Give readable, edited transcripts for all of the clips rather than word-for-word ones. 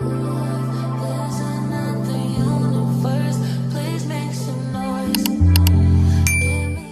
There's another universe. Please make some noise.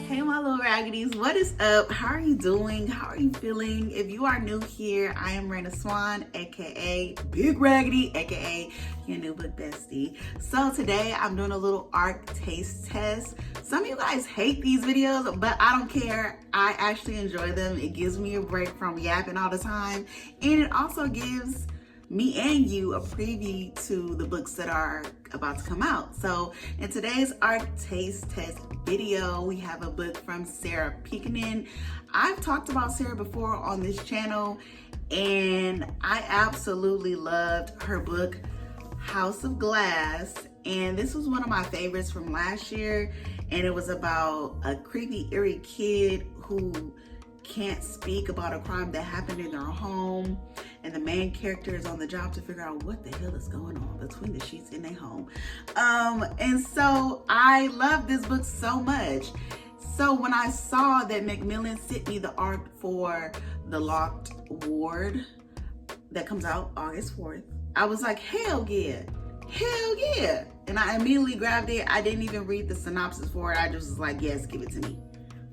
Hey my little raggities, what is up? How are you doing? How are you feeling? If you are new here, I am Raina Swan, aka Big Raggedy, aka your new book bestie. So today I'm doing a little art taste test. Some of you guys hate these videos, but I don't care. I actually enjoy them. It gives me a break from yapping all the time, and it also gives me and you a preview to the books that are about to come out. So in today's art taste test video, we have a book from Sarah Pekkanen. I've talked about Sarah before on this channel, and I absolutely loved her book, House of Glass. And this was one of my favorites from last year. And it was about a creepy, eerie kid who can't speak about a crime that happened in their home, and the main character is on the job to figure out what the hell is going on between the sheets in their home. And so I love this book so much. So when I saw that Macmillan sent me the art for The Locked Ward that comes out August 4th, I was like, hell yeah, hell yeah. And I immediately grabbed it. I didn't even read the synopsis for it. I just was like, yes, give it to me.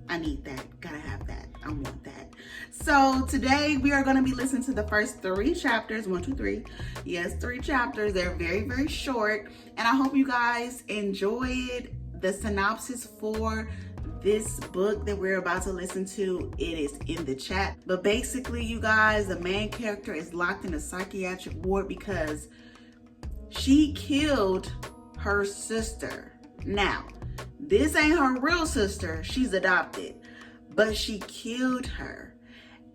I need that, gotta have that, I want that. So today we are gonna be listening to the first 3 chapters, 1, 2, 3. Yes, 3 chapters, they're very, very short. And I hope you guys enjoyed the synopsis for this book that we're about to listen to. It is in the chat. But basically, you guys, the main character is locked in a psychiatric ward because she killed her sister. Now, this ain't her real sister, she's adopted, but she killed her.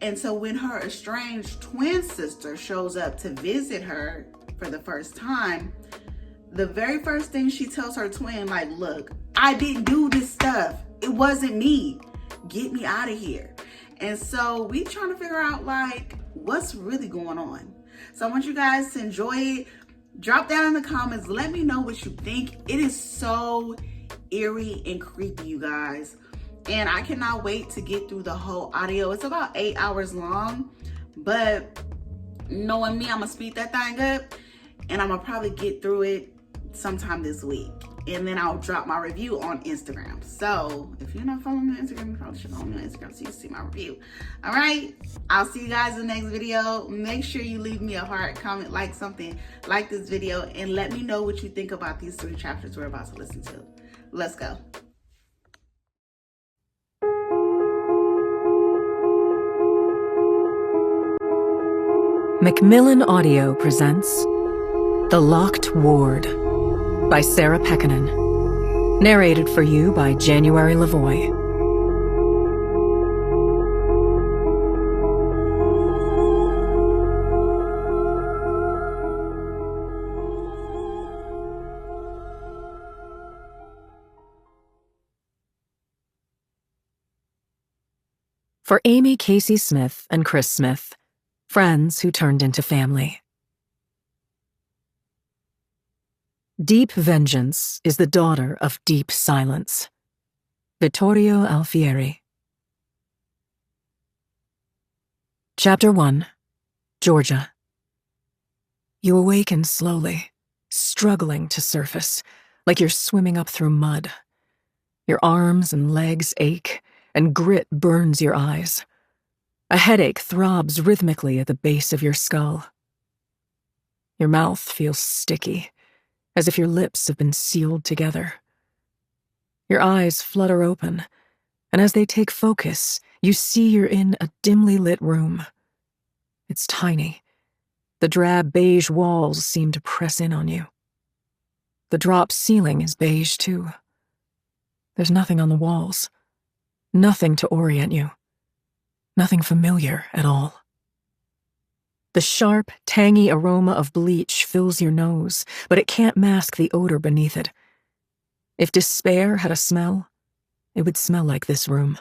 And so when her estranged twin sister shows up to visit her for the first time, the very first thing she tells her twin, like, look, I didn't do this stuff. It wasn't me. Get me out of here. And so we trying to figure out, like, what's really going on. So I want you guys to enjoy it. Drop down in the comments. Let me know what you think. It is so eerie and creepy, you guys, and I cannot wait to get through the whole audio. It's about 8 hours long, but knowing me, I'm gonna speed that thing up, and I'm gonna probably get through it sometime this week, and then I'll drop my review on Instagram. So if you're not following me on Instagram, you probably should follow me on Instagram so you can see my review. All right, I'll see you guys in the next video. Make sure you leave me a heart, comment, like something, like this video, and let me know what you think about these 3 chapters we're about to listen to. Let's go. Macmillan Audio presents The Locked Ward by Sarah Pekkanen. Narrated for you by January Lavoie. For Amy Casey Smith and Chris Smith, friends who turned into family. Deep vengeance is the daughter of deep silence. Vittorio Alfieri. Chapter 1. Georgia. You awaken slowly, struggling to surface, like you're swimming up through mud. Your arms and legs ache, and grit burns your eyes. A headache throbs rhythmically at the base of your skull. Your mouth feels sticky, as if your lips have been sealed together. Your eyes flutter open, and as they take focus, you see you're in a dimly lit room. It's tiny. The drab beige walls seem to press in on you. The drop ceiling is beige too. There's nothing on the walls. Nothing to orient you. Nothing familiar at all. The sharp, tangy aroma of bleach fills your nose, but it can't mask the odor beneath it. If despair had a smell, it would smell like this room.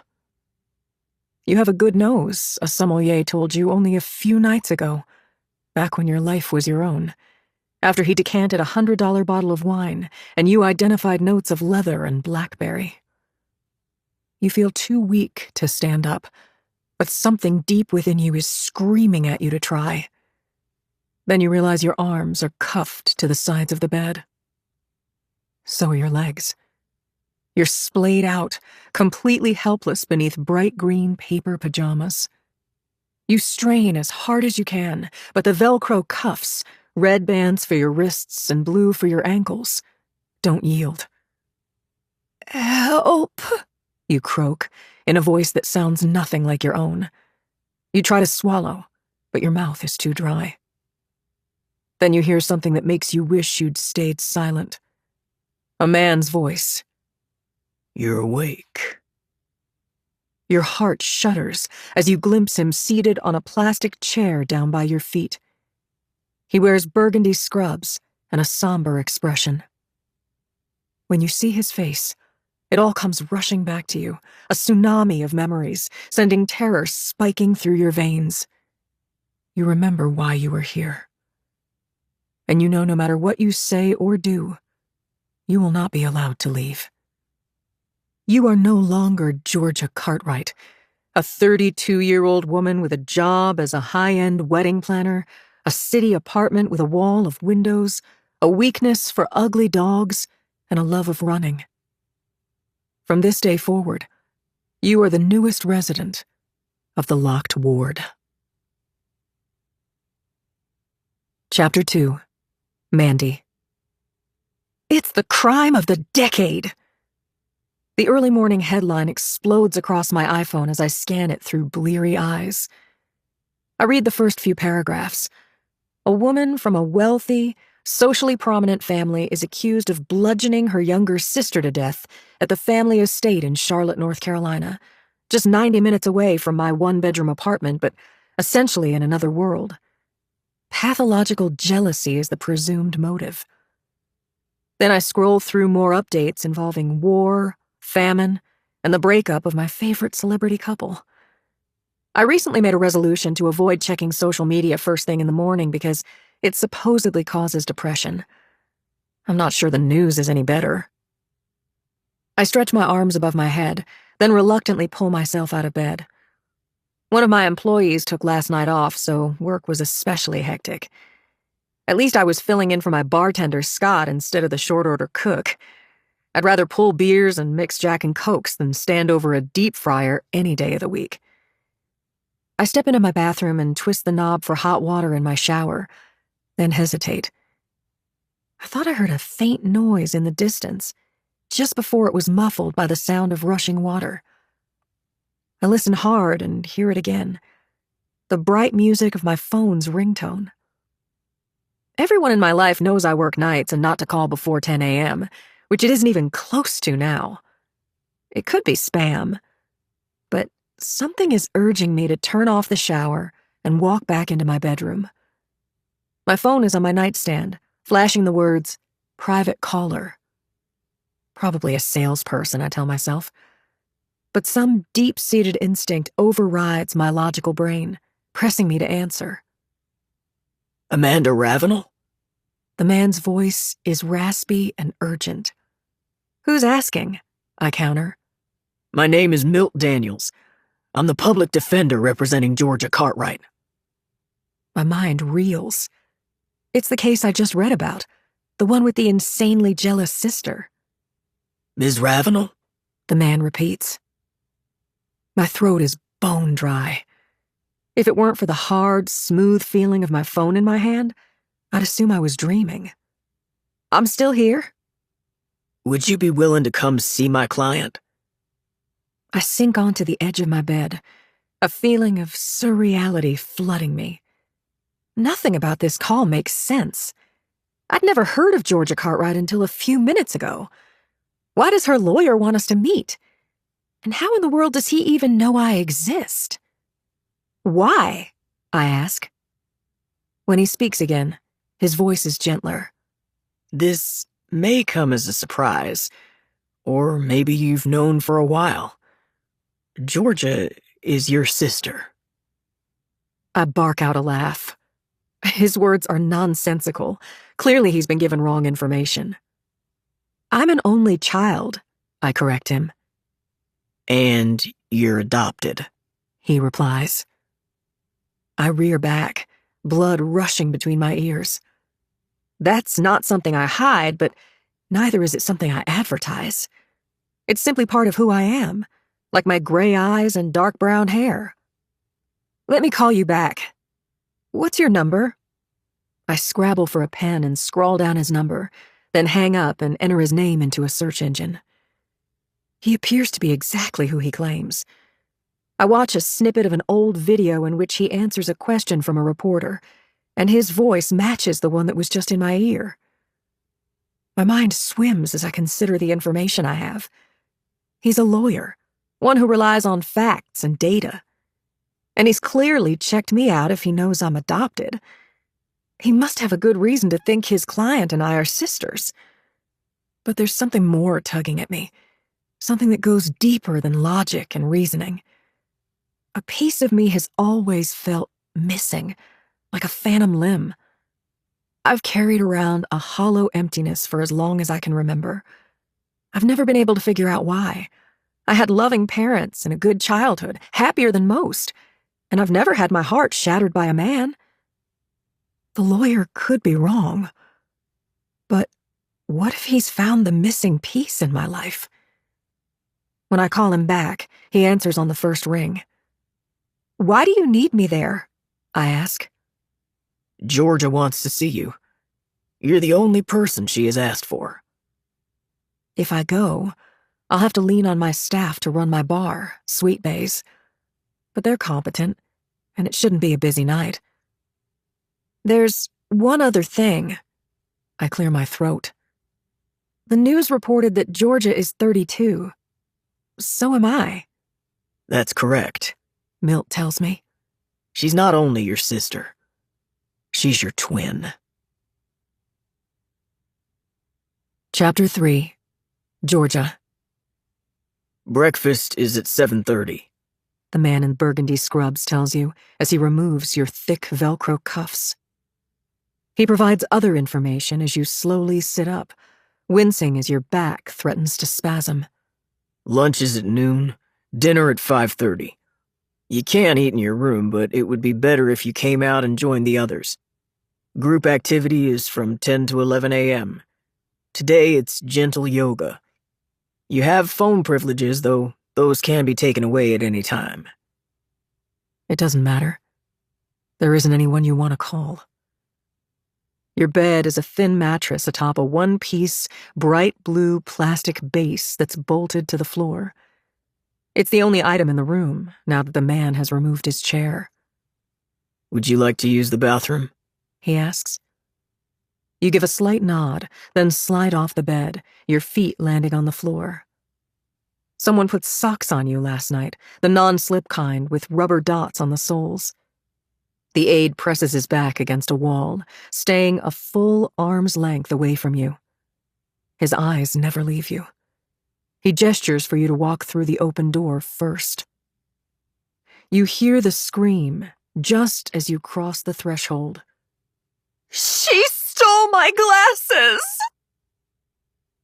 You have a good nose, a sommelier told you only a few nights ago, back when your life was your own, after he decanted a $100 bottle of wine and you identified notes of leather and blackberry. You feel too weak to stand up, but something deep within you is screaming at you to try. Then you realize your arms are cuffed to the sides of the bed. So are your legs. You're splayed out, completely helpless beneath bright green paper pajamas. You strain as hard as you can, but the Velcro cuffs, red bands for your wrists and blue for your ankles, don't yield. "Help," you croak, in a voice that sounds nothing like your own. You try to swallow, but your mouth is too dry. Then you hear something that makes you wish you'd stayed silent. A man's voice. "You're awake." Your heart shudders as you glimpse him seated on a plastic chair down by your feet. He wears burgundy scrubs and a somber expression. When you see his face, it all comes rushing back to you, a tsunami of memories, sending terror spiking through your veins. You remember why you were here. And you know no matter what you say or do, you will not be allowed to leave. You are no longer Georgia Cartwright, a 32-year-old woman with a job as a high-end wedding planner, a city apartment with a wall of windows, a weakness for ugly dogs, and a love of running. From this day forward, you are the newest resident of the locked ward. Chapter 2. Mandy. It's the crime of the decade! The early morning headline explodes across my iPhone as I scan it through bleary eyes. I read the first few paragraphs. A woman from a wealthy, socially prominent family is accused of bludgeoning her younger sister to death at the family estate in Charlotte, North Carolina, just 90 minutes away from my one-bedroom apartment, but essentially in another world. Pathological jealousy is the presumed motive. Then I scroll through more updates involving war, famine, and the breakup of my favorite celebrity couple. I recently made a resolution to avoid checking social media first thing in the morning because it supposedly causes depression. I'm not sure the news is any better. I stretch my arms above my head, then reluctantly pull myself out of bed. One of my employees took last night off, so work was especially hectic. At least I was filling in for my bartender, Scott, instead of the short-order cook. I'd rather pull beers and mix Jack and Cokes than stand over a deep fryer any day of the week. I step into my bathroom and twist the knob for hot water in my shower, then hesitate. I thought I heard a faint noise in the distance, just before it was muffled by the sound of rushing water. I listen hard and hear it again, the bright music of my phone's ringtone. Everyone in my life knows I work nights and not to call before 10 a.m., which it isn't even close to now. It could be spam, but something is urging me to turn off the shower and walk back into my bedroom. My phone is on my nightstand, flashing the words, "Private caller." Probably a salesperson, I tell myself. But some deep-seated instinct overrides my logical brain, pressing me to answer. "Amanda Ravenel?" The man's voice is raspy and urgent. "Who's asking?" I counter. "My name is Milt Daniels. I'm the public defender representing Georgia Cartwright." My mind reels. It's the case I just read about, the one with the insanely jealous sister. "Ms. Ravenel?" the man repeats. My throat is bone dry. If it weren't for the hard, smooth feeling of my phone in my hand, I'd assume I was dreaming. "I'm still here." "Would you be willing to come see my client?" I sink onto the edge of my bed, a feeling of surreality flooding me. Nothing about this call makes sense. I'd never heard of Georgia Cartwright until a few minutes ago. Why does her lawyer want us to meet? And how in the world does he even know I exist? "Why?" I ask. When he speaks again, his voice is gentler. "This may come as a surprise, or maybe you've known for a while. Georgia is your sister." I bark out a laugh. His words are nonsensical. Clearly he's been given wrong information. "I'm an only child," I correct him. "And you're adopted," he replies. I rear back, blood rushing between my ears. That's not something I hide, but neither is it something I advertise. It's simply part of who I am, like my gray eyes and dark brown hair. Let me call you back. What's your number? I scrabble for a pen and scrawl down his number, then hang up and enter his name into a search engine. He appears to be exactly who he claims. I watch a snippet of an old video in which he answers a question from a reporter, and his voice matches the one that was just in my ear. My mind swims as I consider the information I have. He's a lawyer, one who relies on facts and data. And he's clearly checked me out if he knows I'm adopted. He must have a good reason to think his client and I are sisters. But there's something more tugging at me, something that goes deeper than logic and reasoning. A piece of me has always felt missing, like a phantom limb. I've carried around a hollow emptiness for as long as I can remember. I've never been able to figure out why. I had loving parents and a good childhood, happier than most, and I've never had my heart shattered by a man. The lawyer could be wrong. But what if he's found the missing piece in my life? When I call him back, he answers on the first ring. Why do you need me there? I ask. Georgia wants to see you. You're the only person she has asked for. If I go, I'll have to lean on my staff to run my bar, Sweet Bays. But they're competent, and it shouldn't be a busy night. There's one other thing. I clear my throat. The news reported that Georgia is 32. So am I. That's correct, Milt tells me. She's not only your sister. She's your twin. Chapter 3. Georgia. Breakfast is at 7:30. The man in burgundy scrubs tells you as he removes your thick Velcro cuffs. He provides other information as you slowly sit up, wincing as your back threatens to spasm. Lunch is at noon, dinner at 5:30. You can eat in your room, but it would be better if you came out and joined the others. Group activity is from 10 to 11 a.m. Today it's gentle yoga. You have phone privileges, though those can be taken away at any time. It doesn't matter. There isn't anyone you want to call. Your bed is a thin mattress atop a one-piece, bright blue plastic base that's bolted to the floor. It's the only item in the room, now that the man has removed his chair. Would you like to use the bathroom? He asks. You give a slight nod, then slide off the bed, your feet landing on the floor. Someone put socks on you last night, the non-slip kind with rubber dots on the soles. The aide presses his back against a wall, staying a full arm's length away from you. His eyes never leave you. He gestures for you to walk through the open door first. You hear the scream just as you cross the threshold. She stole my glasses!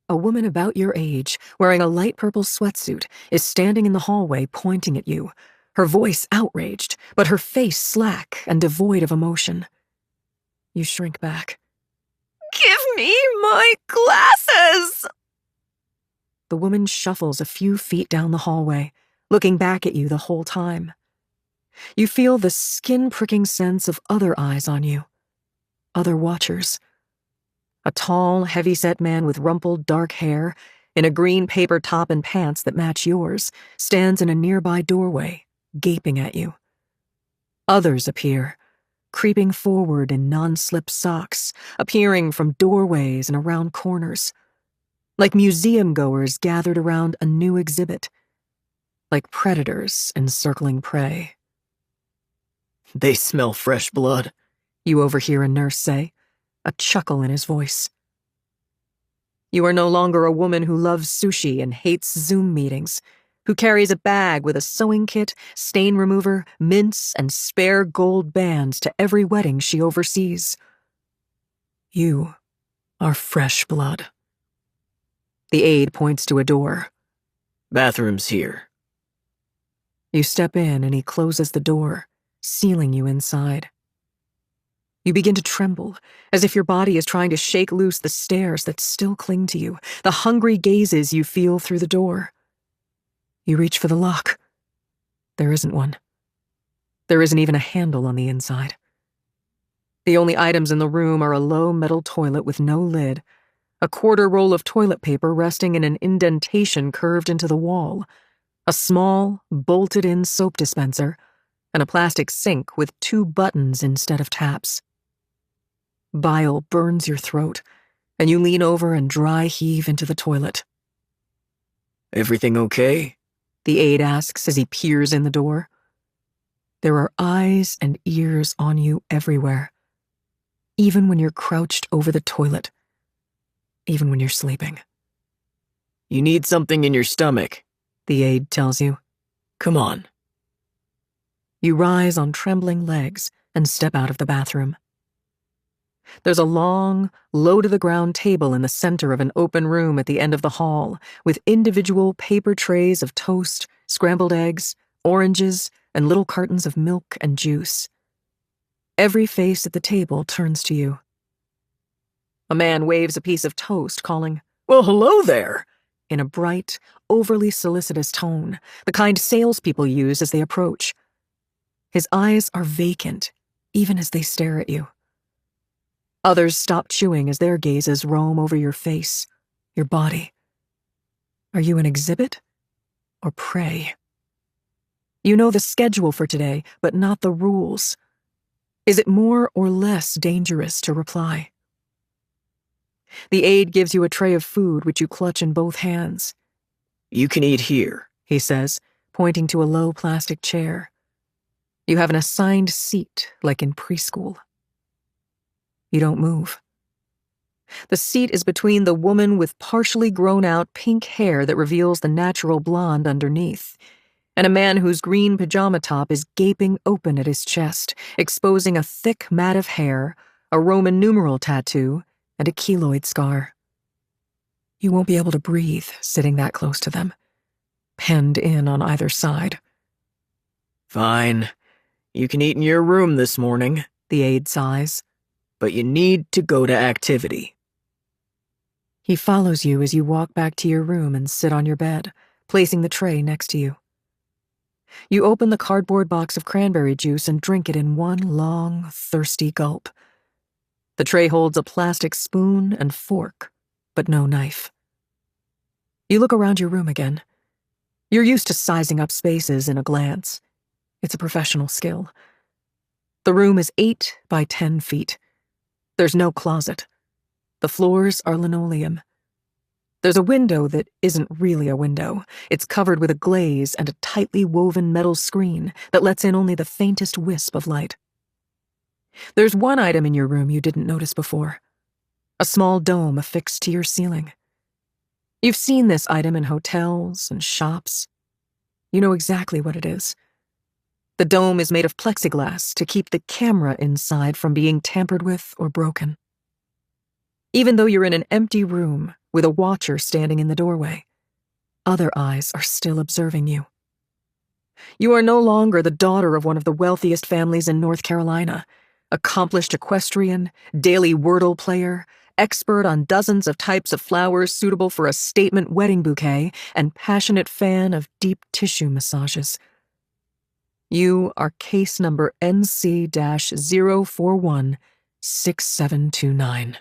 A woman about your age, wearing a light purple sweatsuit, is standing in the hallway pointing at you, her voice outraged, but her face slack and devoid of emotion. You shrink back. Give me my glasses! The woman shuffles a few feet down the hallway, looking back at you the whole time. You feel the skin-pricking sense of other eyes on you, other watchers. A tall, heavy-set man with rumpled dark hair, in a green paper top and pants that match yours, stands in a nearby doorway, gaping at you. Others appear, creeping forward in non-slip socks, appearing from doorways and around corners. Like museum-goers gathered around a new exhibit. Like predators encircling prey. They smell fresh blood, you overhear a nurse say, a chuckle in his voice. You are no longer a woman who loves sushi and hates Zoom meetings, who carries a bag with a sewing kit, stain remover, mints, and spare gold bands to every wedding she oversees. You are fresh blood. The aide points to a door. Bathroom's here. You step in and he closes the door, sealing you inside. You begin to tremble, as if your body is trying to shake loose the stares that still cling to you, the hungry gazes you feel through the door. You reach for the lock. There isn't one. There isn't even a handle on the inside. The only items in the room are a low metal toilet with no lid, a quarter roll of toilet paper resting in an indentation curved into the wall, a small, bolted-in soap dispenser, and a plastic sink with 2 buttons instead of taps. Bile burns your throat, and you lean over and dry heave into the toilet. Everything okay? The aide asks as he peers in the door. There are eyes and ears on you everywhere, even when you're crouched over the toilet, even when you're sleeping. You need something in your stomach, The aide tells you. come on. You rise on trembling legs and step out of the bathroom. There's a long, low-to-the-ground table in the center of an open room at the end of the hall, with individual paper trays of toast, scrambled eggs, oranges, and little cartons of milk and juice. Every face at the table turns to you. A man waves a piece of toast, calling, Well, hello there. in a bright, overly solicitous tone, the kind salespeople use as they approach. His eyes are vacant, even as they stare at you. Others stop chewing as their gazes roam over your face, your body. Are you an exhibit or prey? You know the schedule for today, but not the rules. Is it more or less dangerous to reply? The aide gives you a tray of food which you clutch in both hands. You can eat here. He says, pointing to a low plastic chair. You have an assigned seat, like in preschool. You don't move. The seat is between the woman with partially grown-out pink hair that reveals the natural blonde underneath, and a man whose green pajama top is gaping open at his chest, exposing a thick mat of hair, a Roman numeral tattoo, and a keloid scar. You won't be able to breathe sitting that close to them, penned in on either side. Fine. You can eat in your room this morning, The aide sighs. but you need to go to activity. He follows you as you walk back to your room and sit on your bed, placing the tray next to you. You open the cardboard box of cranberry juice and drink it in one long, thirsty gulp. The tray holds a plastic spoon and fork, but no knife. You look around your room again. You're used to sizing up spaces in a glance. It's a professional skill. The room is 8 by 10 feet. There's no closet. The floors are linoleum. There's a window that isn't really a window. It's covered with a glaze and a tightly woven metal screen that lets in only the faintest wisp of light. There's one item in your room you didn't notice before. A small dome affixed to your ceiling. You've seen this item in hotels and shops. You know exactly what it is. The dome is made of plexiglass to keep the camera inside from being tampered with or broken. Even though you're in an empty room with a watcher standing in the doorway, other eyes are still observing you. You are no longer the daughter of one of the wealthiest families in North Carolina, accomplished equestrian, daily Wordle player, expert on dozens of types of flowers suitable for a statement wedding bouquet, and passionate fan of deep tissue massages. You are case number NC-0416729.